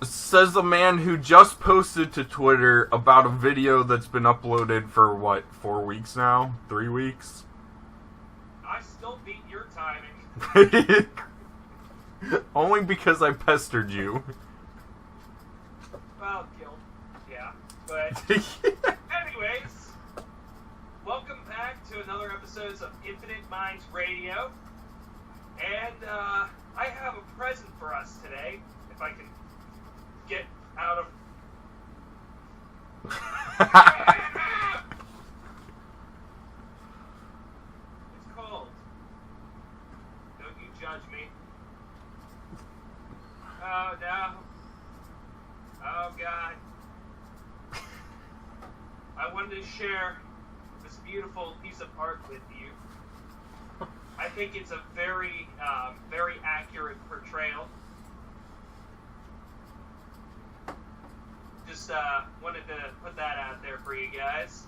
Says the man who just posted to Twitter about a video that's been uploaded for, 4 weeks now? 3 weeks? I still beat your timing. Only because I pestered you. Well, guilt. Yeah. But, anyways, welcome back to another episode of Infinite Minds Radio. And, I have a present for us today, if I can get out of... It's cold. Don't you judge me. Oh, no. Oh, God. I wanted to share this beautiful piece of art with you. I think it's a very, very accurate portrayal. Just wanted to put that out there for you guys.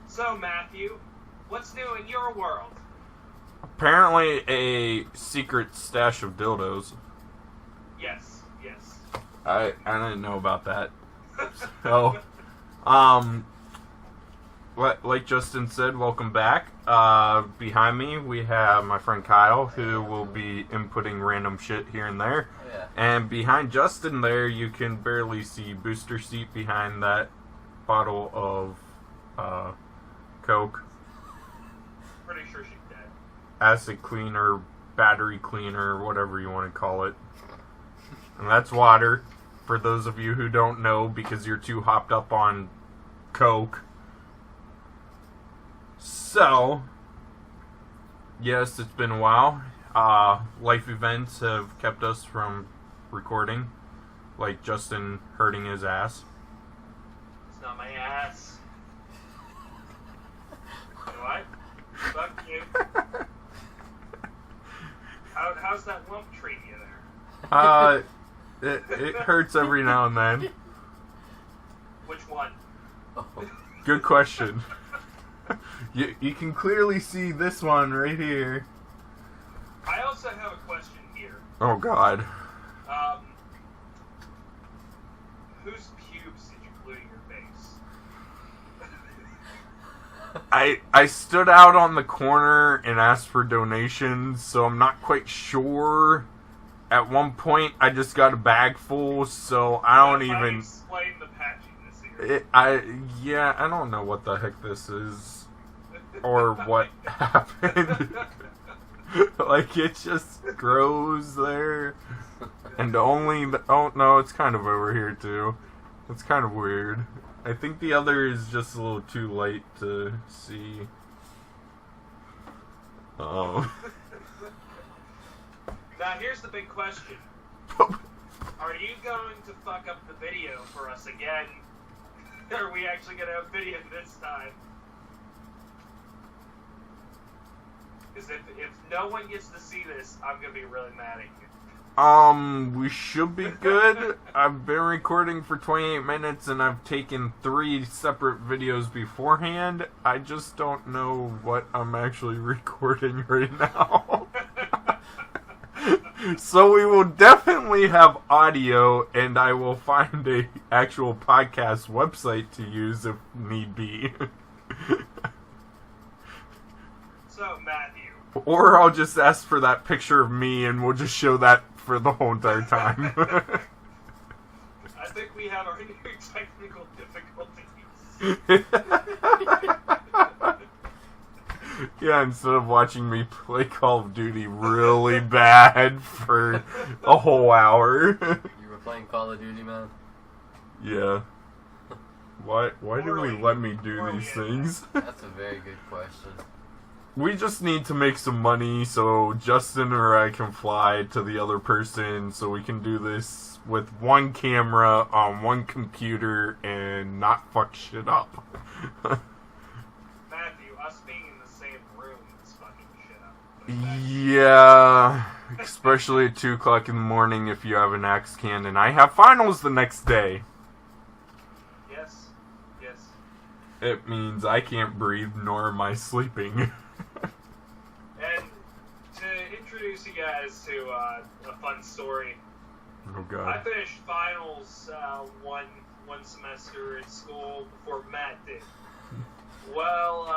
So, Matthew, what's new in your world? Apparently a secret stash of dildos. Yes. I didn't know about that. So, like Justin said, welcome back. Behind me, we have my friend Kyle, who will be inputting random shit here and there. Yeah. And behind Justin there, you can barely see Booster Seat behind that bottle of Coke. Pretty sure she's dead. Acid cleaner, battery cleaner, whatever you want to call it. And that's water, for those of you who don't know, because you're too hopped up on Coke. So, yes, it's been a while. Life events have kept us from recording, like Justin hurting his ass. It's not my ass. You know what? Fuck you. How's that lump treating you there? It hurts every now and then. Which one? Good question. You can clearly see this one right here. I also have a question here. Oh, God. Whose pubes did you glue to your face? I stood out on the corner and asked for donations, so I'm not quite sure. At one point, I just got a bag full, so I don't even... Explain the patchiness here. I don't know what the heck this is. Or what happened. Like, it just grows there. And only... Oh, no, it's kind of over here, too. It's kind of weird. I think the other is just a little too light to see. Oh. Now, here's the big question. Are you going to fuck up the video for us again? Are we actually going to have video this time? Because if no one gets to see this, I'm going to be really mad at you. We should be good. I've been recording for 28 minutes and I've taken 3 separate videos beforehand. I just don't know what I'm actually recording right now. So we will definitely have audio, and I will find a actual podcast website to use if need be. So, Matthew. Or I'll just ask for that picture of me, and we'll just show that for the whole entire time. I think we have our new technical difficulties. Yeah, instead of watching me play Call of Duty really bad for a whole hour. You were playing Call of Duty, man? Yeah. Why do we let me do these things? That's a very good question. We just need to make some money so Justin or I can fly to the other person so we can do this with one camera on one computer and not fuck shit up. Matthew, us being in the same room is fucking shit up. Yeah, especially at 2 o'clock in the morning if you have an axe cannon. I have finals the next day. Yes. It means I can't breathe, nor am I sleeping. And to introduce you guys to a fun story, Oh I god. finished finals one semester in school before Matt did. Well,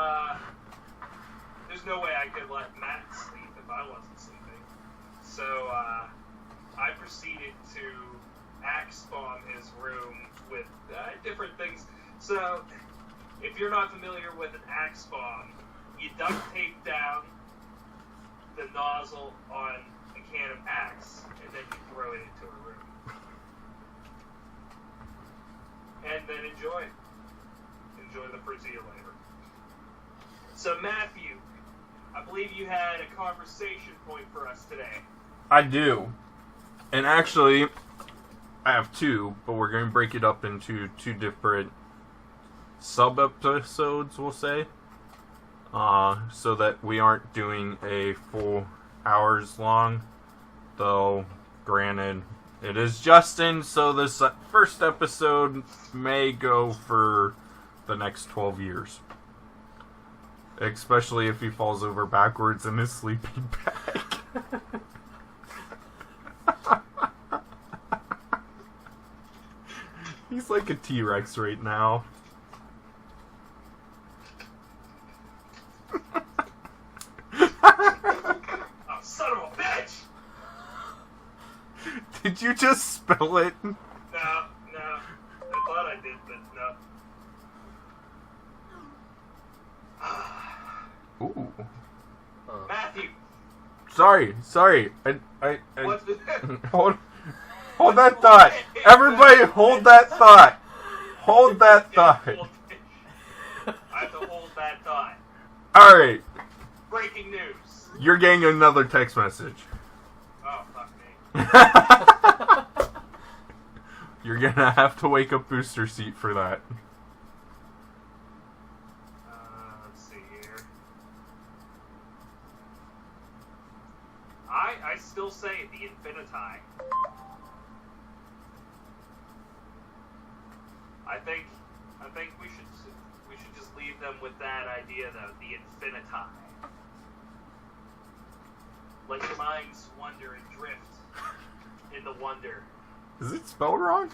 there's no way I could let Matt sleep if I wasn't sleeping. So I proceeded to axe bomb his room with different things. So if you're not familiar with an axe bomb, you duct tape down the nozzle on a can of Axe, and then you throw it into a room. And then enjoy the fruits of your labor. So Matthew, I believe you had a conversation point for us today. I do. And actually, I have two, but we're going to break it up into two different sub-episodes, we'll say. So that we aren't doing a full hours long. Though, granted, it is Justin, so this first episode may go for the next 12 years. Especially if he falls over backwards in his sleeping bag. He's like a T-Rex right now. Oh, son of a bitch! Did you just spell it? No. I thought I did, but no. Ooh. Matthew! Sorry. What's the... Hold that thought. Everybody hold that thought. Hold that thought. I have to hold that thought. Alright. Breaking news. You're getting another text message. Oh, fuck me. You're gonna have to wake up Booster Seat for that. Let's see here. I still say the Infiniti. I think we should just leave them with that idea though, the Infiniti. Let your minds wander and drift in the wonder. Is it spelled wrong?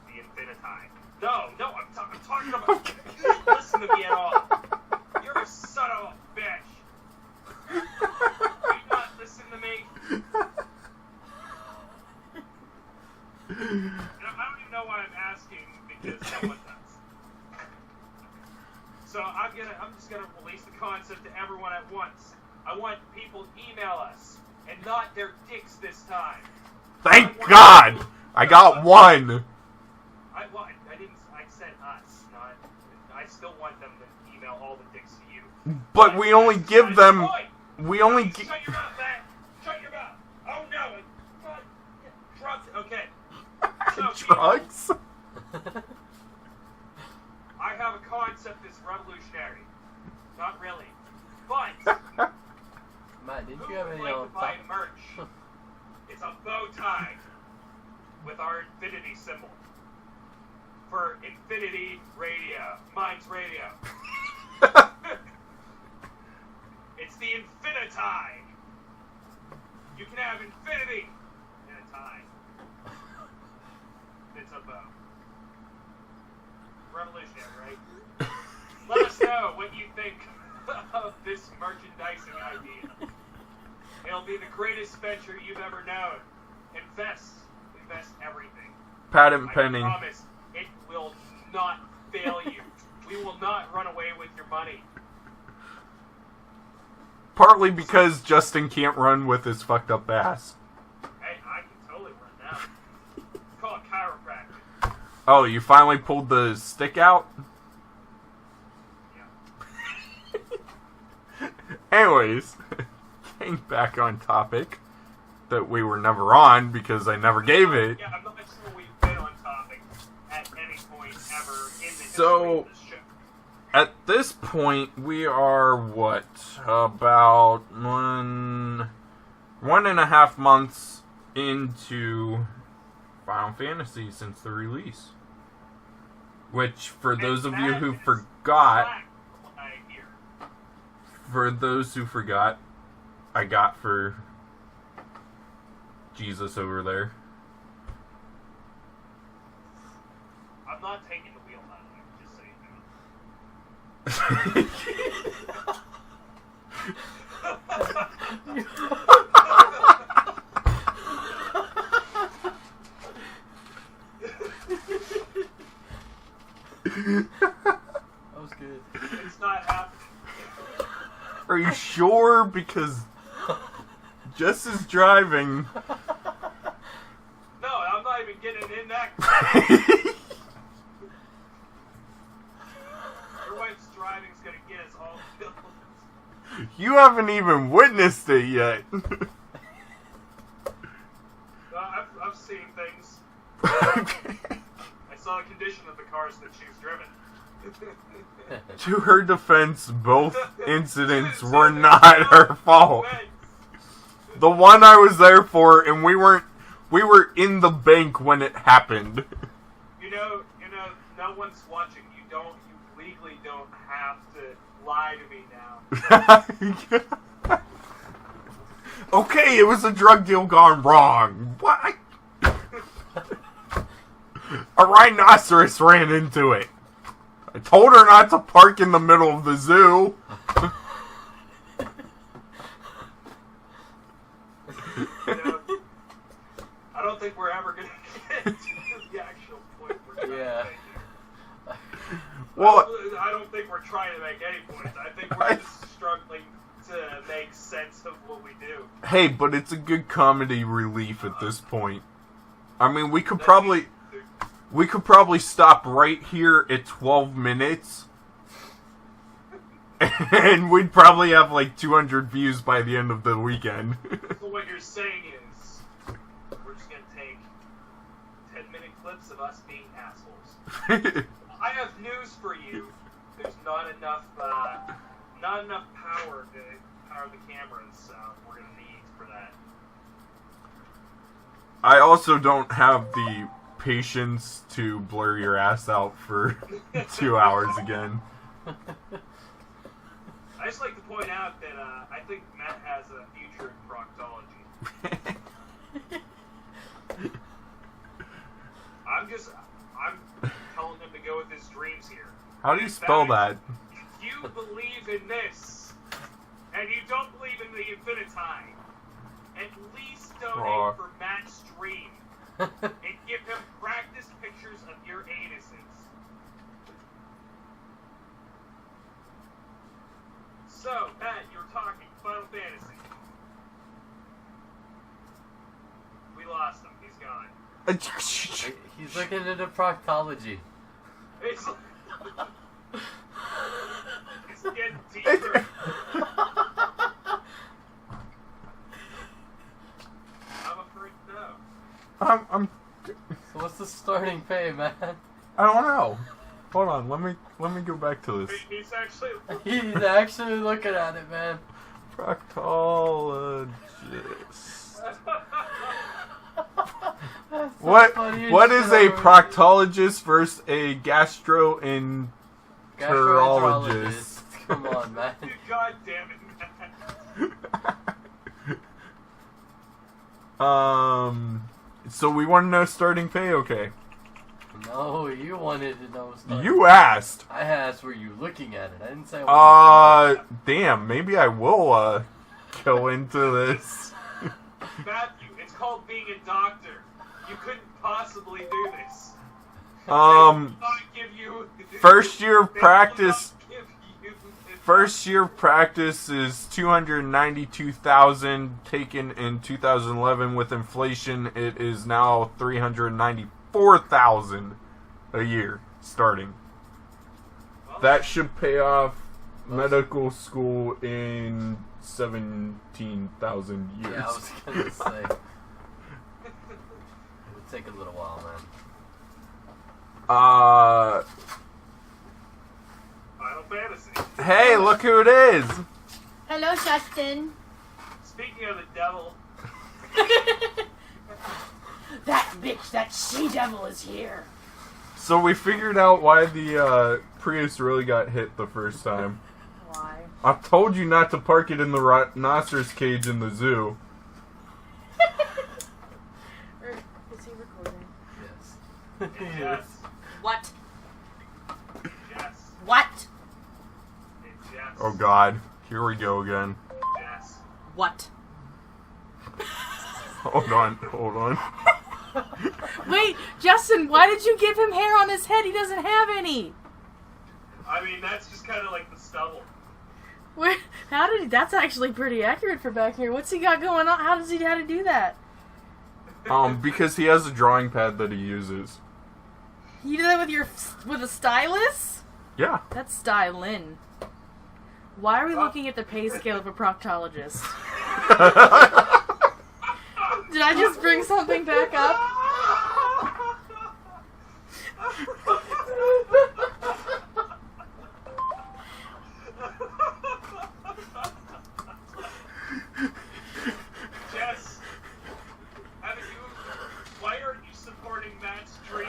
The Infiniti. No, I'm talking about. You didn't listen to me at all. You're a son of a bitch. You not listen to me. And I don't even know why I'm asking because no one does. So I'm just gonna release the concept to everyone at once. I want people to email us, and not their dicks this time. Thank God! I got one! I said us, not. I still want them to email all the dicks to you. But we only give them... We only give... Shut your mouth, man! Shut your mouth! Oh no! Drugs. Okay. So, Drugs? people, I have a concept that's revolutionary. Not really. But... Matt, didn't who you have would any like on to buy top? merch? It's a bow tie with our infinity symbol. For Infinity Radio. Minds Radio. It's the Infiniti. You can have infinity in a tie. It's a bow. Revolutionary, right? Let us know what you think of this merchandising idea. It'll be the greatest venture you've ever known. Invest everything. Patent I pending. promise it will not fail you. We will not run away with your money. Partly because Justin can't run with his fucked up ass. Hey, I can totally run now. It's called chiropractic. Oh, you finally pulled the stick out? Yeah. Anyways, getting back on topic that we were never on because I never gave it. Yeah, I'm not sure we've been on topic at any point ever in the history of this show. At this point, we are, what, about 1.5 months into Final Fantasy since the release. Which, for those of you who forgot, I got for Jesus over there. I'm not taking the wheel, by the way, just so you know. That was good. It's not happening. Are you sure? Because Jess is driving. No, I'm not even getting in that. Your wife's driving's gonna get us all killed. You haven't even witnessed it yet. I've seen things. Okay. I saw the condition of the cars that she's driven. To her defense, both incidents were not her fault. The one I was there for, and we were in the bank when it happened. You know, no one's watching. You legally don't have to lie to me now. Okay, it was a drug deal gone wrong. What? A rhinoceros ran into it. I told her not to park in the middle of the zoo. I don't think we're ever going to get to the actual point we're trying to make here. Well, I don't think we're trying to make any points. I think we're just struggling to make sense of what we do. Hey, but it's a good comedy relief at this point. I mean, we could probably stop right here at 12 minutes. And we'd probably have like 200 views by the end of the weekend. So what you're saying is, we're just going to take 10-minute clips of us being assholes. I have news for you. There's not enough power to power the cameras we're going to need for that. I also don't have the patience to blur your ass out for 2 hours again. I just like to point out that I think Matt has a future in proctology. I'm telling him to go with his dreams here. How do you spell that? If you believe in this, and you don't believe in the infinitime, at least donate for Matt's dream. And give him practice pictures of your anuses. So, Matt, you're talking Final Fantasy. We lost him. He's gone. He's looking into proctology. It's getting deeper. I'm afraid no. I'm. So what's the starting pay, man? I don't know. Hold on. Let me go back to this. He's actually looking at it, man. Proctologist. That's so What funny is shit a over proctologist versus a gastroenterologist? Come on, man. God damn it, Matt. So we want to know starting pay, okay? No, you wanted to know starting. You asked. I asked, were you looking at it? I didn't say I was damn, maybe I will, go into this. Matthew, it's called being a doctor. You couldn't possibly do this. First year of practice. First year of practice is $292,000 taken in 2011. With inflation, it is now $394,000 a year starting. That should pay off medical school in 17,000 years. Yeah, I was gonna say. It would take a little while, man. Final Fantasy. Hey, look who it is! Hello, Justin. Speaking of the devil, That bitch, that she-devil is here. So we figured out why the Prius really got hit the first time. Why? I told you not to park it in the rhinoceros cage in the zoo. Is he recording? Yes. yes. What? Jess. What? Hey, Jess. Oh God, here we go again. Jess. What? Hold on. Wait, Justin, why did you give him hair on his head? He doesn't have any. I mean, that's just kind of like the stubble. Where? How did he? That's actually pretty accurate for back here. What's he got going on? How to do that? Because he has a drawing pad that he uses. You do that with a stylus? Yeah. That's styling. Why are we looking at the pay scale of a proctologist? Did I just bring something back up? Jess, why aren't you supporting Matt's dreams?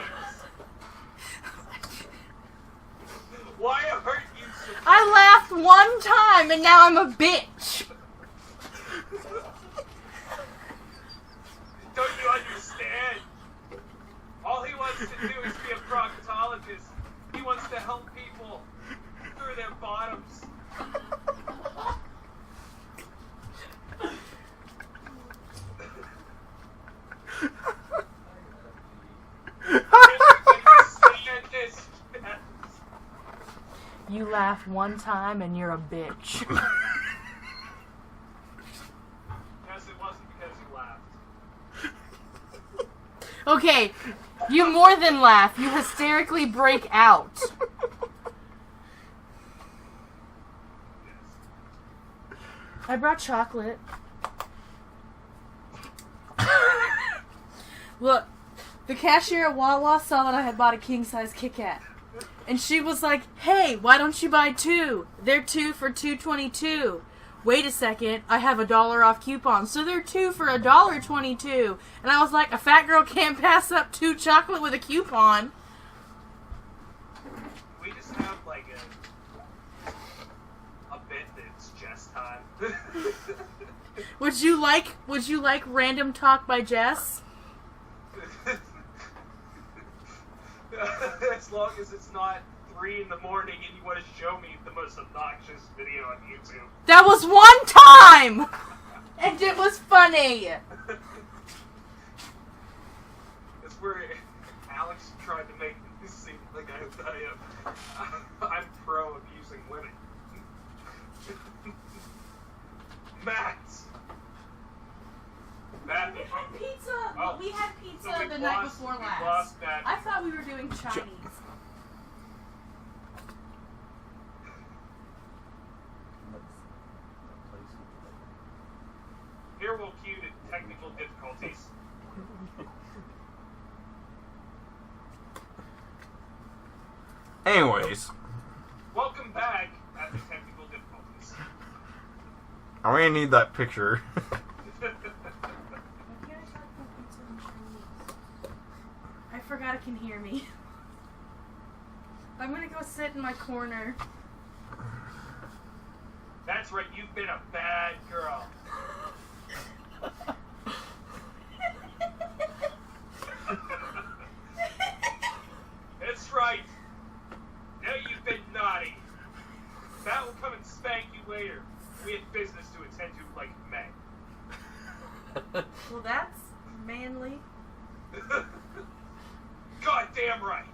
Why aren't you supporting... I laughed one time and now I'm a bitch. Don't you understand? All he wants to do is be a proctologist. He wants to help people through their bottoms. You laughed one time and you're a bitch. Yes, it wasn't because you laughed. Okay, you more than laugh. You hysterically break out. I brought chocolate. Look, the cashier at Wawa saw that I had bought a king-size Kit Kat. And she was like, hey, why don't you buy 2? They're 2 for $2.22. Wait a second, I have a $1 off coupon. So they're 2 for $1.22. And I was like, a fat girl can't pass up 2 chocolate with a coupon. We just have like a bit that's Jess time. Would you like random talk by Jess? As long as it's not 3 in the morning and you want to show me the most obnoxious video on YouTube. That was one time! And it was funny! It's where Alex tried to make me seem like I'm pro abusing women. Matt! Matt! We had pizza! Oh, We had pizza so the night before we last. lost Matt. I thought we were doing Chinese. Here we'll cue to technical difficulties. Anyways, Welcome back after technical difficulties. I'm gonna need that picture. I forgot it can hear me. I'm gonna go sit in my corner. That's right, you've been a bad girl. That's right. Now you've been naughty. Matt will come and spank you later. We have business to attend to like men. Well, that's manly. Goddamn right.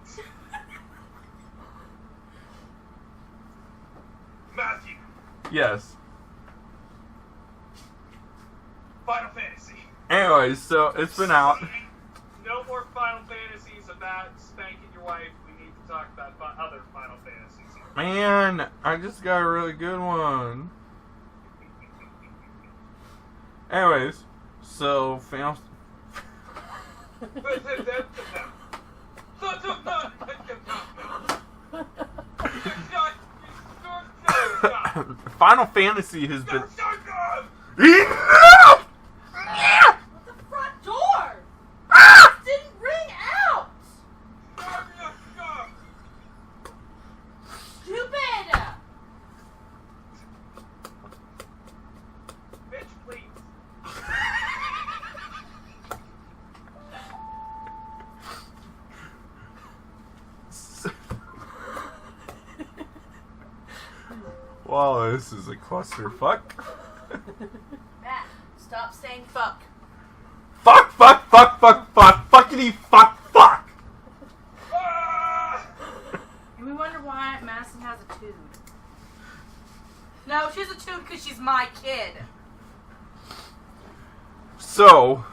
Matthew, Yes. Final Fantasy. Anyways, so it's been out. No more Final Fantasies about spanking your wife. We need to talk about other Final Fantasies. Man, I just got a really good one. Anyways, so Final. Final Fantasy has been. Enough! What the front door? It didn't ring out! Stupid! Bitch, please. Well, this is a clusterfuck. Matt, stop saying fuck. Fuck, fuck, fuck, fuck, fuck, fuckity, fuck, fuck! And we wonder why Madison has a tood. No, she has a tood because she's my kid. So,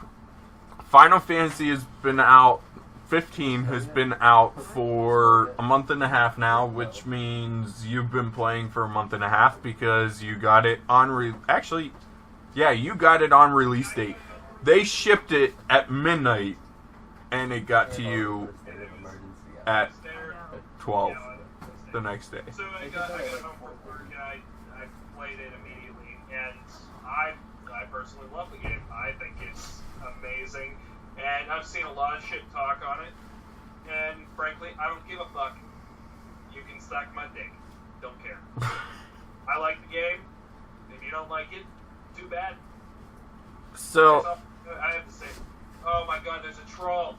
Final Fantasy has been out, 15 has been out for a month and a half now, which means you've been playing for a month and a half because you got it on you got it on release date. They shipped it at midnight, and it got to you at 12 the next day. So I got home from work and I played it immediately, and I personally love the game. I think it's amazing, and I've seen a lot of shit talk on it, and frankly, I don't give a fuck. You can suck my dick. Don't care. I like the game. If you don't like it, too bad. So, I have to say, oh my god, there's a troll.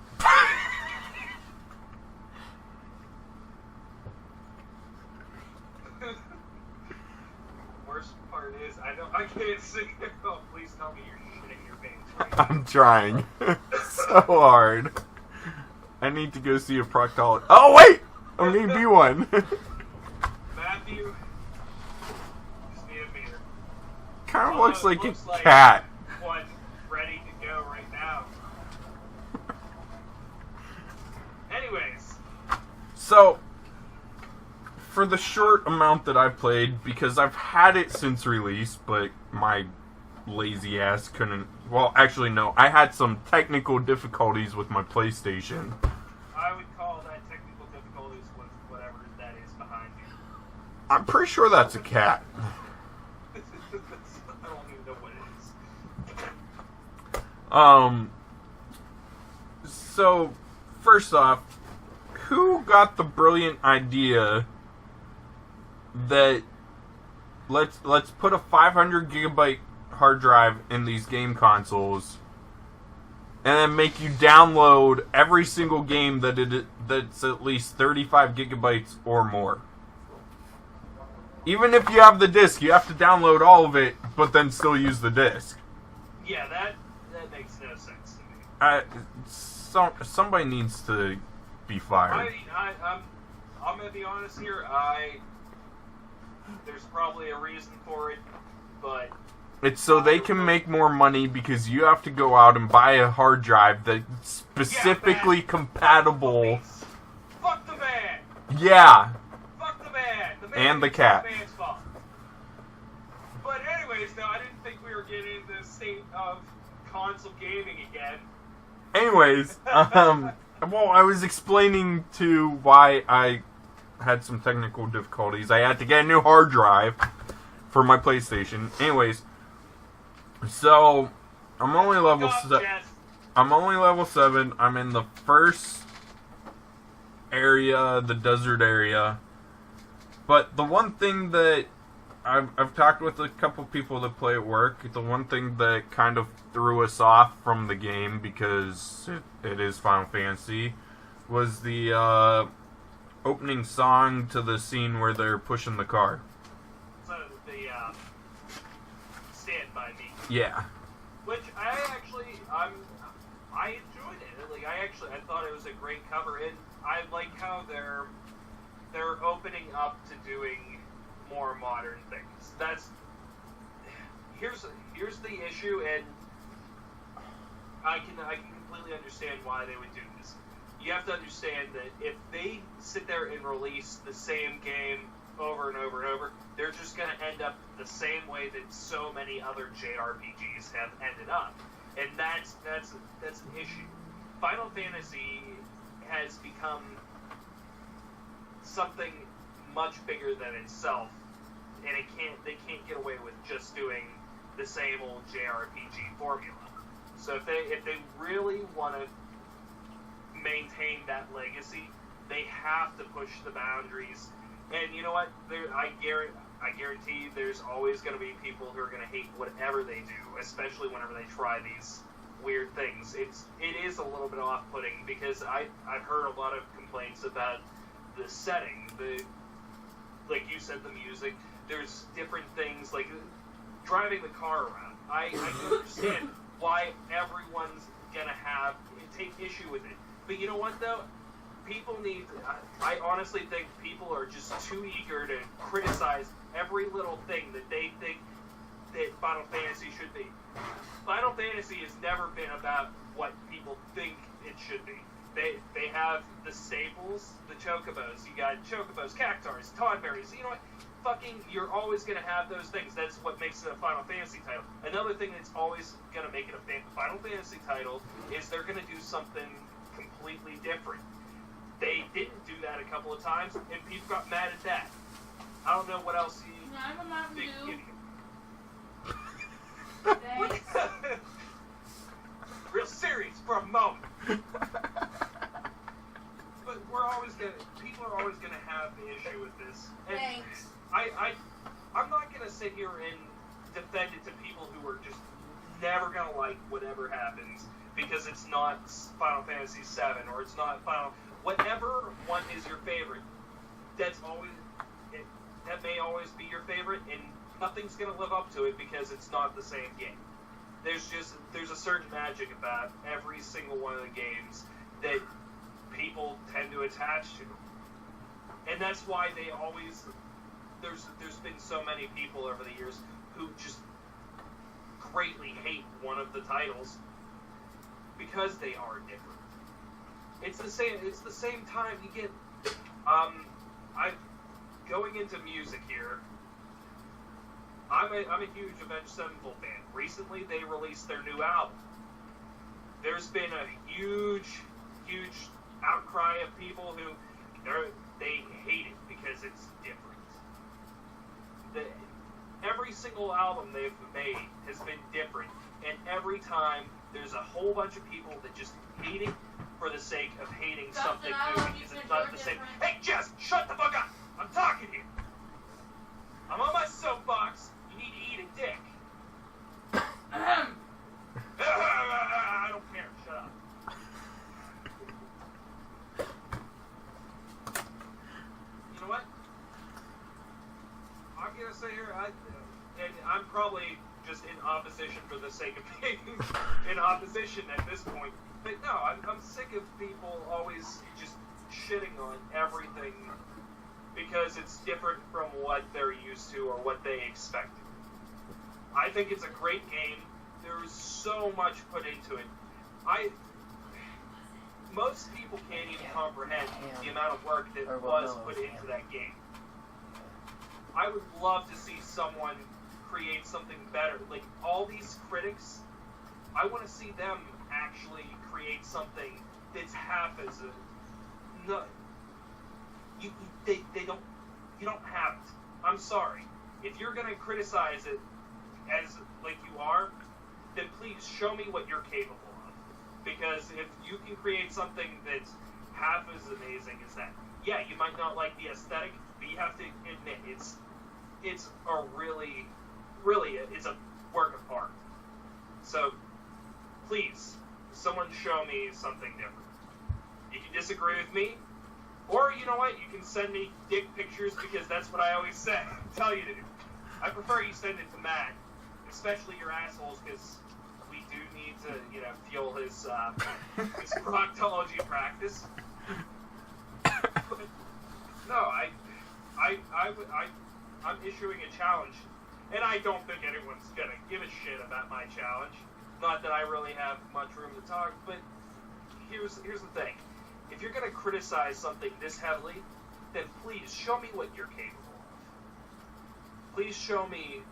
Worst part is, I can't see. Oh, please tell me you're shitting your pants right now. I'm trying so hard. I need to go see a proctologist. Oh, wait! I need to be one. Matthew, just need a beer. Kind of looks like a cat. One ready to go right now. Anyways. So, for the short amount that I've played, because I've had it since release, but my lazy ass couldn't... Well, actually, no. I had some technical difficulties with my PlayStation. I would call that technical difficulties with whatever that is behind you. I'm pretty sure that's a cat. I don't even know what it is. So, first off, who got the brilliant idea that let's put a 500 gigabyte hard drive in these game consoles and then make you download every single game that's at least 35 gigabytes or more? Even if you have the disc, you have to download all of it, but then still use the disc. Yeah, that makes no sense to me. Somebody needs to be fired. I'm gonna be honest here. There's probably a reason for it, but it's so they can make more money because you have to go out and buy a hard drive that's specifically compatible. Fuck the man. Yeah. Fuck the man. The man And the cat. The man's fault. But anyways, though, I didn't think we were getting into the state of console gaming again. Anyways, well, I was explaining to why I had some technical difficulties. I had to get a new hard drive for my PlayStation. Anyways, so I'm only level 7. I'm in the first area, the desert area. But the one thing that I've talked with a couple people that play at work, the one thing that kind of threw us off from the game, because it is Final Fantasy, was the opening song to the scene where they're pushing the car. So the Stand By Me. Yeah. Which I enjoyed it. Like I thought it was a great cover, and I like how they're opening up to doing more modern things. Here's the issue, and I can completely understand why they would do this. You have to understand that if they sit there and release the same game over and over and over, they're just going to end up the same way that so many other JRPGs have ended up, and that's an issue. Final Fantasy has become something much bigger than itself, and they can't get away with just doing the same old JRPG formula. So if they really want to maintain that legacy, they have to push the boundaries. And you know what? I guarantee there's always going to be people who are going to hate whatever they do, especially whenever they try these weird things. It is a little bit off-putting because I've heard a lot of complaints about the setting, like you said, the music. there's different things, like driving the car around. I understand why everyone's gonna take issue with it. But you know what, though? People need... I honestly think people are just too eager to criticize every little thing that they think that Final Fantasy should be. Final Fantasy has never been about what people think it should be. They have the staples, the chocobos. You got chocobos, cactars, toddberries. You know what? You're always going to have those things. That's what makes it a Final Fantasy title. Another thing that's always going to make it a Final Fantasy title is they're going to do something completely different. They didn't do that a couple of times, and people got mad at that. I don't know what else you... I'm a Mountain Dew. Real serious for a moment. But people are always gonna have the issue with this. And Thanks. I'm not gonna sit here and defend it to people who are just never gonna like whatever happens because it's not Final Fantasy VII or it's not whatever one is your favorite. That may always be your favorite, and nothing's gonna live up to it because it's not the same game. There's a certain magic about every single one of the games that people tend to attach to, and that's why they always there's been so many people over the years who just greatly hate one of the titles because they are different. It's the same time you get I'm going into music here. I'm a huge Avenged Sevenfold fan. Recently, they released their new album. There's been a huge outcry of people who they hate it because it's different. Every single album they've made has been different, and every time there's a whole bunch of people that just hate it for the sake of hating something new because it's not the same. Hey, Jess, shut the fuck up! I'm talking here. I'm on my soapbox. You need to eat a dick. I don't care. Shut up. You know what? I'm gonna say here, and I'm probably just in opposition for the sake of being in opposition at this point. But no, I'm sick of people always just shitting on everything because it's different from what they're used to or what they expected. I think it's a great game. There's so much put into it. Most people can't even comprehend the amount of work that was put into that game. I would love to see someone create something better. Like, all these critics, I want to see them actually create something that's half as a... No, you don't have it. I'm sorry. If you're going to criticize it as like you are, then please show me what you're capable of. Because if you can create something that's half as amazing as that, yeah, you might not like the aesthetic, but you have to admit it's a really it's a work of art. So please, someone show me something different. You can disagree with me, or you know what, you can send me dick pictures because that's what I always say. Tell you to do. I prefer you send it to Matt, especially your assholes, because we do need to, fuel his proctology practice. But, no, I'm issuing a challenge, and I don't think anyone's gonna give a shit about my challenge. Not that I really have much room to talk, but here's the thing. If you're gonna criticize something this heavily, then please show me what you're capable of. Please show me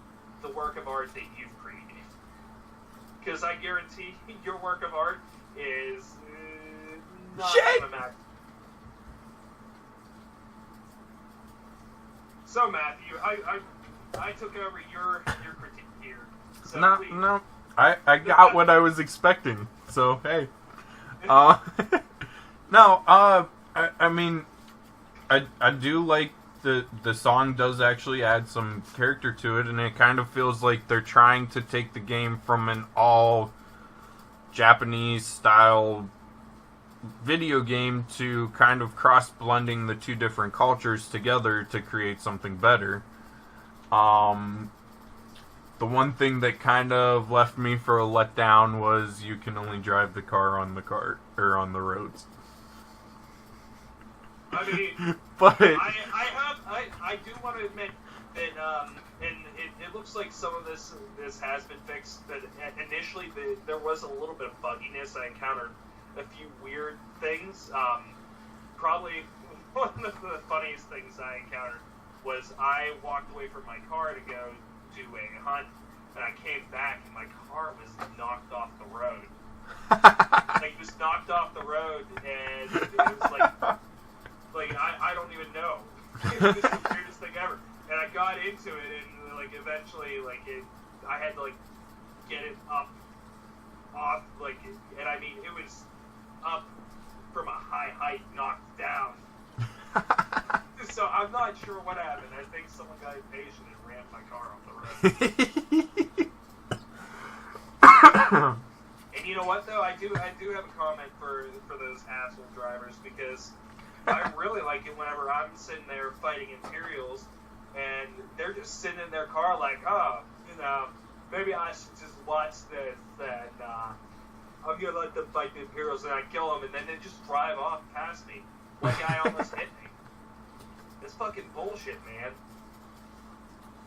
the work of art that you've created. Because I guarantee your work of art is not gonna matter. So Matthew, I took over your critique here. So no, I got what I was expecting. So hey, no, I mean, I do like the song does actually add some character to it, and it kind of feels like they're trying to take the game from an all Japanese style video game to kind of cross blending the two different cultures together to create something better. The one thing that kind of left me for a letdown was you can only drive the car on the cart or on the roads. I mean, but I do want to admit that, and it looks like some of this has been fixed. But initially, there was a little bit of bugginess. I encountered a few weird things. Probably one of the funniest things I encountered was I walked away from my car to go do a hunt, and I came back and my car was knocked off the road. Like, it was knocked off the road, and it was like I don't even know. It was the weirdest thing ever. And I got into it, and like eventually, like I had to like get it up, off, like, and I mean it was up from a high height, knocked down. So I'm not sure what happened. I think someone got impatient and ran my car off the road. And you know what though? I do have a comment for those asshole drivers, because I really like it whenever I'm sitting there fighting Imperials and they're just sitting in their car like, oh, you know, maybe I should just watch this and I'm gonna let them fight the Imperials and I kill them, and then they just drive off past me like I almost hit me. It's fucking bullshit, man.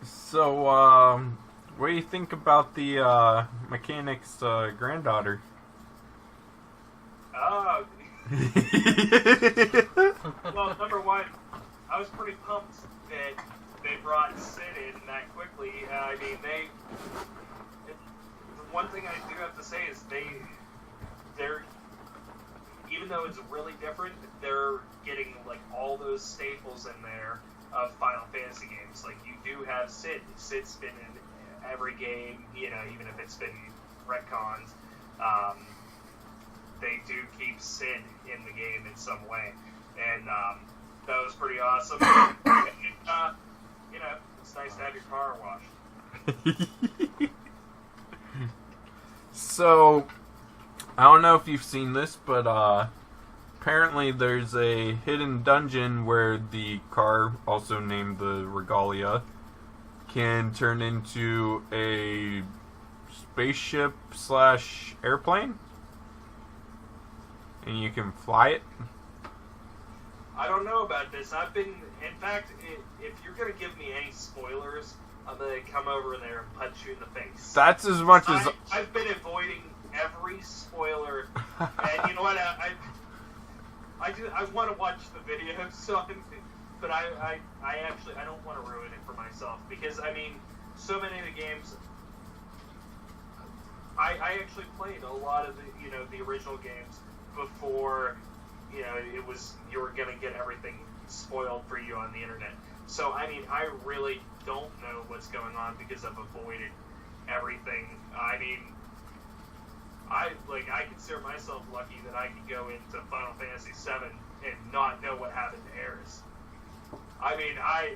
So, what do you think about the mechanic's granddaughter? Oh. Well, number one, I was pretty pumped that they brought Sid in that quickly. I mean, the one thing I do have to say is they're, even though it's really different, they're getting like all those staples in there of Final Fantasy games. Like, you do have Sid. Sid's been in every game, you know, even if it's been retcons. They do keep Sid in the game in some way, and that was pretty awesome. And, you know, it's nice to have your car washed. So, I don't know if you've seen this, but apparently there's a hidden dungeon where the car, also named the Regalia, can turn into a spaceship / airplane. And you can fly it. I don't know about this. In fact, if you're going to give me any spoilers, I'm going to come over there and punch you in the face. That's as much as... I've been avoiding every spoiler. And you know what? I want to watch the video, but I don't want to ruin it for myself. Because, I mean, so many of the games... I actually played a lot of the original games before, you were going to get everything spoiled for you on the internet. So, I mean, I really don't know what's going on because I've avoided everything. I mean, I consider myself lucky that I could go into Final Fantasy VII and not know what happened to Aeris. I mean, I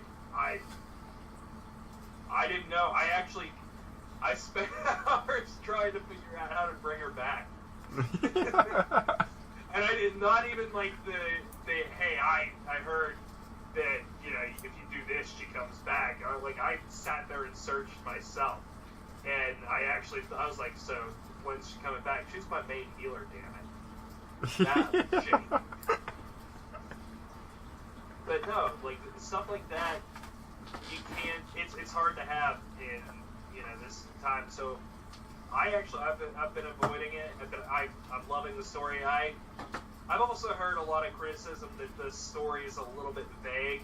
didn't know. I spent hours trying to figure out how to bring her back. And I did not even like the hey, I heard that, if you do this, she comes back. I sat there and searched myself. And I was like, so when's she coming back? She's my main healer, damn it. That was shitty. But no, like, stuff like that, you can't, it's hard to have in, this time. So I've been avoiding it. I'm loving the story. I've also heard a lot of criticism that the story is a little bit vague,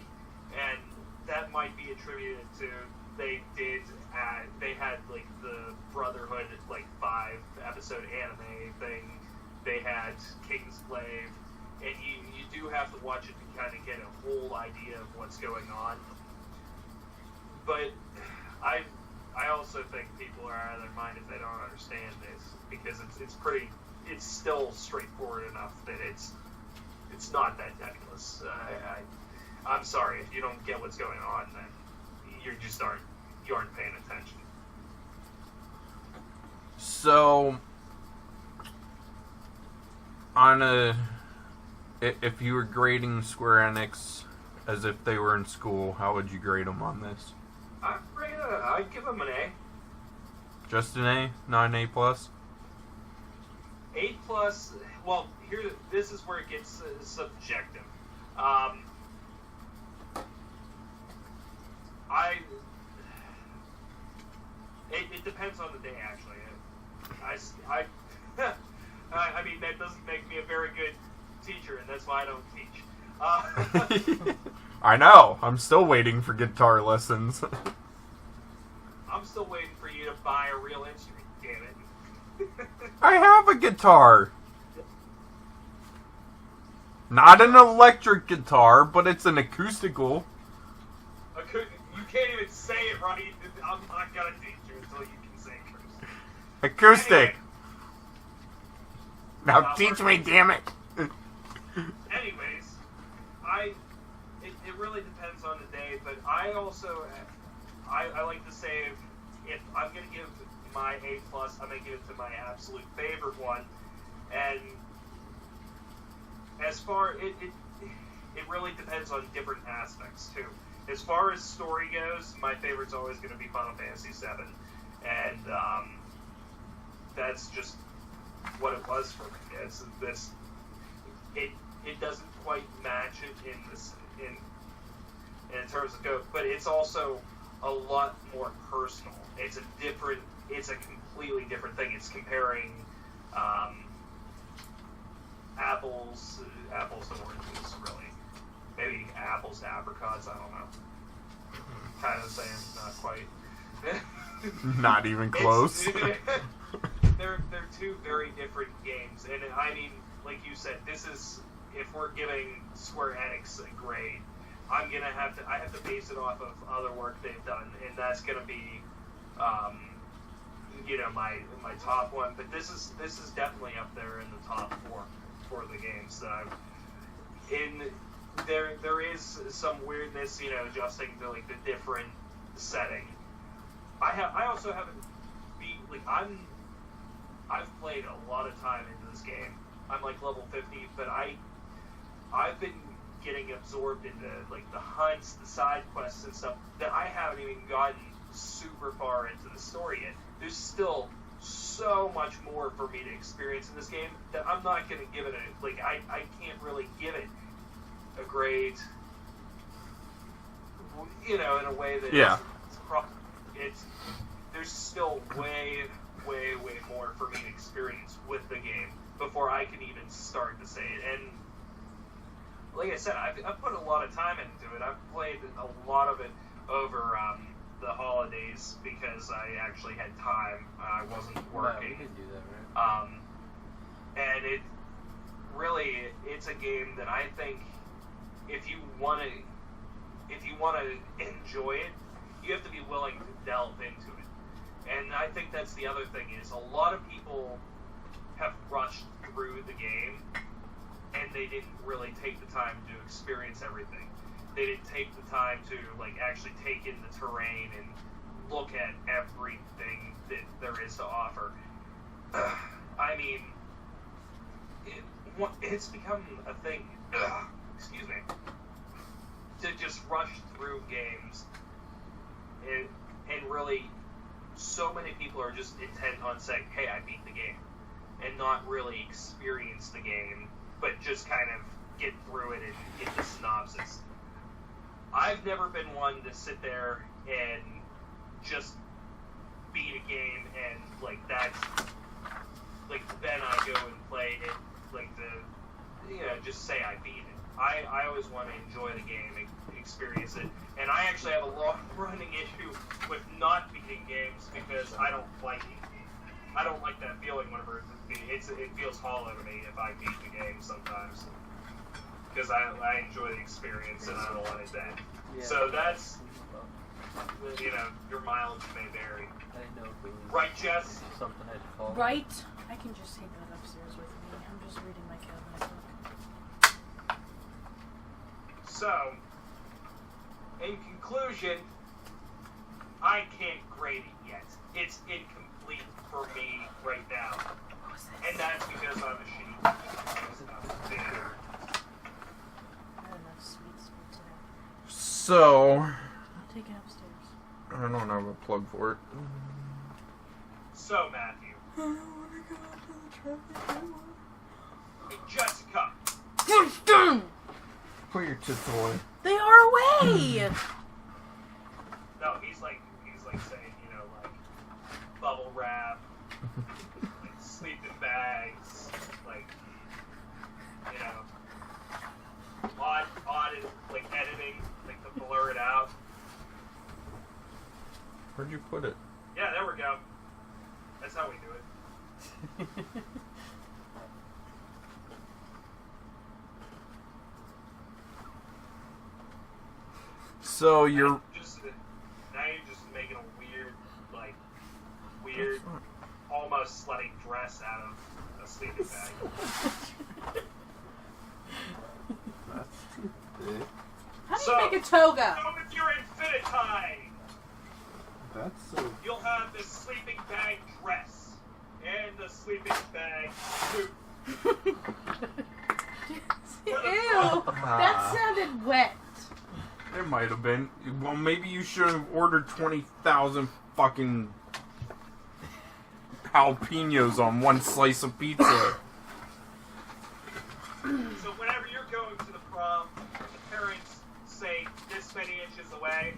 and that might be attributed to they had like the Brotherhood 5-episode anime thing. They had Kingsglaive, and you do have to watch it to kind of get a whole idea of what's going on. But I also think people are out of their mind if they don't understand this, because it's still straightforward enough that it's not that nebulous. I'm sorry if you don't get what's going on, then you aren't paying attention. So, if you were grading Square Enix as if they were in school, how would you grade them on this? I'm I'd give him an A. Just an A, not an A plus. A plus. Well, this is where it gets subjective. It depends on the day, actually. I mean, that doesn't make me a very good teacher, and that's why I don't teach. I know. I'm still waiting for guitar lessons. I'm still waiting for you to buy a real instrument, damn it. I have a guitar. Not an electric guitar, but it's an acoustical. You can't even say it right. I'm not gonna teach you until you can say acoustic. Anyway. Now teach me, damn it. Anyways, it really depends on the day, but I also I like to say if I'm gonna give my A plus, I'm gonna give it to my absolute favorite one, and as far it really depends on different aspects too. As far as story goes, my favorite's always going to be Final Fantasy VII, and that's just what it was for me. It doesn't quite match it in terms of go, but it's also a lot more personal. It's a completely different thing. It's comparing apples to oranges, really. Maybe apples to apricots, I don't know. Kind of the same, not quite. Not even close. They're two very different games, and I mean, like you said, this is, if we're giving Square Enix a grade, I have to base it off of other work they've done, and that's gonna be, my top one. But this is definitely up there in the top four for the games that I've in. There is some weirdness, adjusting to like the different setting. I also haven't I've played a lot of time into this game. I'm like level 50, but I've been getting absorbed into like the hunts, the side quests and stuff that I haven't even gotten super far into the story yet. There's still so much more for me to experience in this game that I'm not gonna give it I can't really give it a grade, in a way that there's still way more for me to experience with the game before I can even start to say it. And like I said, I've put a lot of time into it. I've played a lot of it over the holidays because I actually had time. I wasn't working. We can do that, right? And it's a game that I think if you want to enjoy it, you have to be willing to delve into it. And I think that's the other thing is a lot of people have rushed through the game and they didn't really take the time to experience everything. They didn't take the time to actually take in the terrain and look at everything that there is to offer. I mean, it's become a thing. Excuse me. To just rush through games, and really, so many people are just intent on saying, "Hey, I beat the game," and not really experience the game, but just kind of get through it and get the synopsis. I've never been one to sit there and just beat a game and then I go and play it just say I beat it. I always want to enjoy the game and experience it, and I actually have a long-running issue with not beating games because I don't like it. I don't like that feeling whenever it feels hollow to me if I beat the game sometimes, because I enjoy the experience and I don't want it dead. Yeah. So that's, your mileage may vary. I didn't know if it was Right, Jess? something I'd call. Right? I can just take that upstairs with me. I'm just reading my cabinet book. So, in conclusion, I can't grade it yet. It's incomplete for me right now. What was this? And that's because I'm a shitty theater. I had enough sweets for today. So, I'll take it upstairs. I don't have a plug for it. So, Matthew. I don't want to go out to the traffic anymore. And Jessica. Put your tits away. They are away! No, he's like saying, you know, like bubble wrap, like sleeping bags, like, you know, odd like editing, like to blur it out. Where'd you put it? Yeah, there we go. That's how we do it. So you're... now you're just making a weird, almost slutty dress out of a sleeping bag. That's too big. How do you make a toga? So with your infinitide, That's so... you'll have the sleeping bag dress and the sleeping bag suit. Ew, that sounded wet. It might have been. Well, maybe you should have ordered 20,000 fucking jalapenos on one slice of pizza. So whenever you're going to the prom, the parents say this many inches away,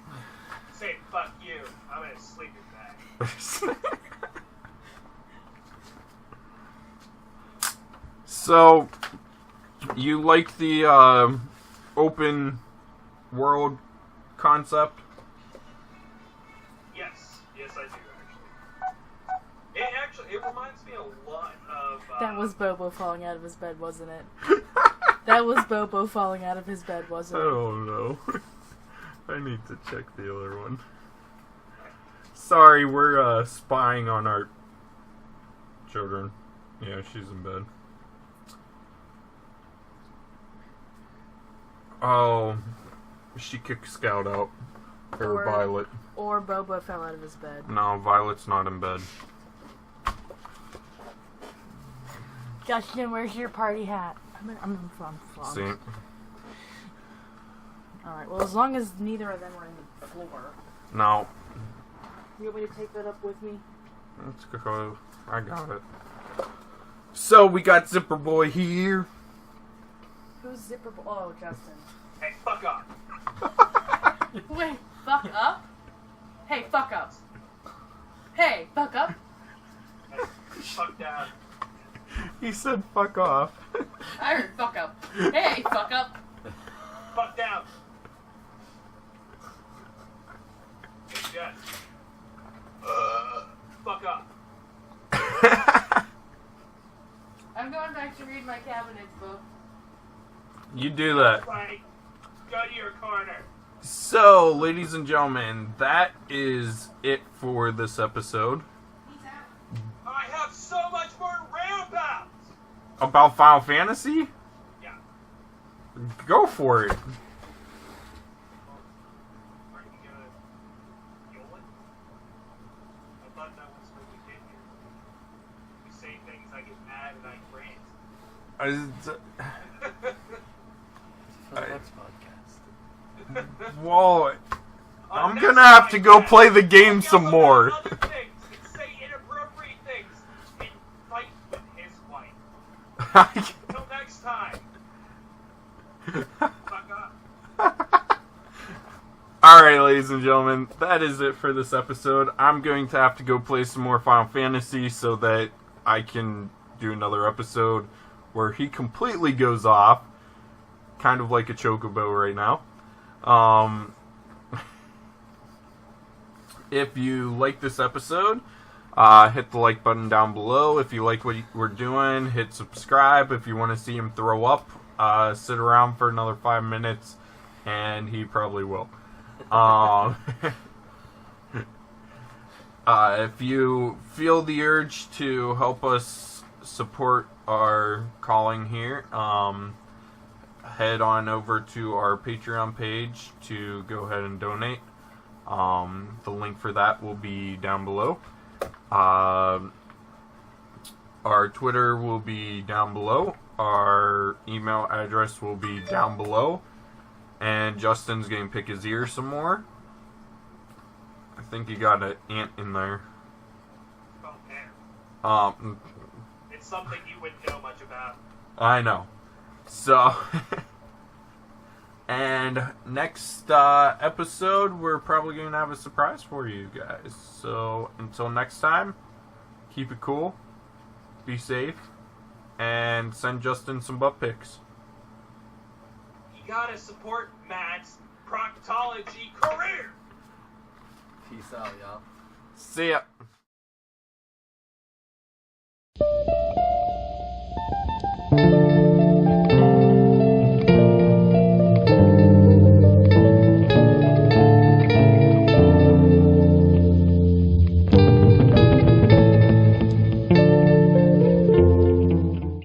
say, fuck you, I'm in a sleeping bag. So, you like the open world concept? Yes, I do actually. It reminds me a lot of. That was Bobo falling out of his bed, wasn't it? That was Bobo falling out of his bed, wasn't it? I don't know. I need to check the other one. Sorry, we're spying on our children. Yeah, she's in bed. Oh, she kicked Scout out. Or Violet. Or Bobo fell out of his bed. No, Violet's not in bed. Justin, where's your party hat? I'm See? Alright, well, as long as neither of them are in the floor. No. You want me to take that up with me? Let's go. I got it. So, we got Zipper Boy here. Who's Zipper Boy? Oh, Justin. Hey, fuck off. Wait, fuck up? Hey, fuck up. Hey, fuck up. Hey, fuck down. He said fuck off. I heard fuck up. Hey, fuck up. Fuck down. Hey, Jess. Fuck up. I'm going back to read my cabinets book. You do that. Right. Go to your corner. So, ladies and gentlemen, that is it for this episode. I have so much more to rant about. About Final Fantasy? Yeah. Go for it. Are you gonna yell it? I thought that was what we did here. We say things, I get mad, and I rant. For the next podcast. Well, I'm gonna have to go play the game some more. Other things, and say inappropriate things, and fight with his wife. Until next time. Fuck off. Alright, ladies and gentlemen, that is it for this episode. I'm going to have to go play some more Final Fantasy so that I can do another episode where he completely goes off, kind of like a chocobo right now. If you like this episode, hit the like button down below. If you like what we're doing, hit subscribe. If you want to see him throw up, sit around for another 5 minutes, and he probably will. If you feel the urge to help us support our calling here, head on over to our Patreon page to go ahead and donate. The link for that will be down below. Our Twitter will be down below. Our email address will be down below. And Justin's going to pick his ear some more. I think you got an ant in there. Oh, man. It's something you wouldn't know much about. I know. So, and next episode, we're probably going to have a surprise for you guys. So, until next time, keep it cool, be safe, and send Justin some butt pics. You gotta support Matt's proctology career! Peace out, y'all. See ya.